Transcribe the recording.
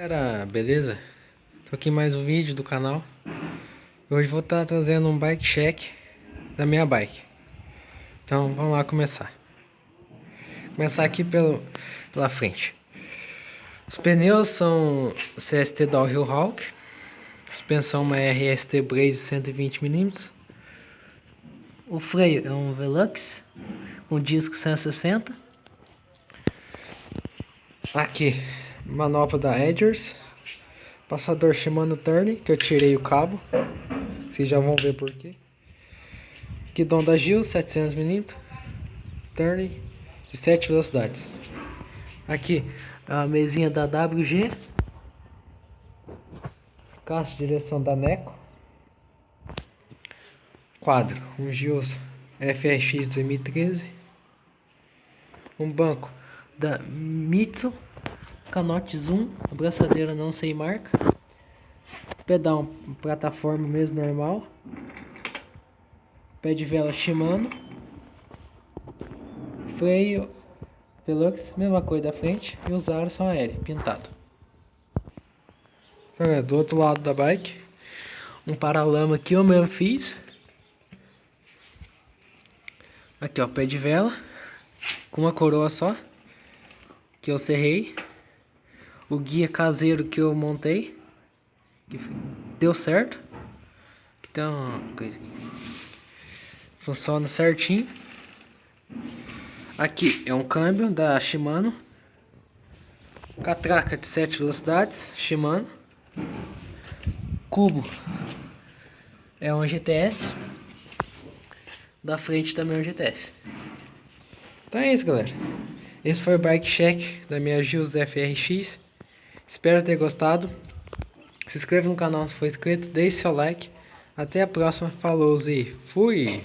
Galera, beleza? Tô aqui em mais um vídeo do canal. Hoje vou estar trazendo um bike check da minha bike. Então vamos lá começar. Começar aqui pela frente. Os pneus são CST Downhill Hawk. Suspensão uma RST Braze 120 mm. O freio é um Velux com disco 160. Aqui, manopla da Edgers. Passador Shimano Turner, que eu tirei o cabo. Vocês já vão ver por quê. Guidão da Gil, 700 mm. Turner de 7 velocidades. Aqui, a mesinha da WG. Caixa de direção da Neco. Quadro, um Gios FRX 2013. Um banco da Mitsu. Canote Zoom, abraçadeira não sei marca. Pedal, plataforma mesmo normal. Pé de vela Shimano. Freio Velux, mesma coisa da frente. E os aros são L, pintado. Do outro lado da bike, um paralama que eu mesmo fiz. Aqui ó, pé de vela com uma coroa só, que eu serrei. O guia caseiro que eu montei, que deu certo. Aqui tem uma coisa aqui. Funciona certinho. Aqui é um câmbio da Shimano. Catraca de 7 velocidades, Shimano. Cubo é um GTS. Da frente também é um GTS. Então é isso, galera. Esse foi o bike check da minha Gios FRX. Espero ter gostado. Se inscreva no canal se for inscrito, deixe seu like. Até a próxima. Falou e fui!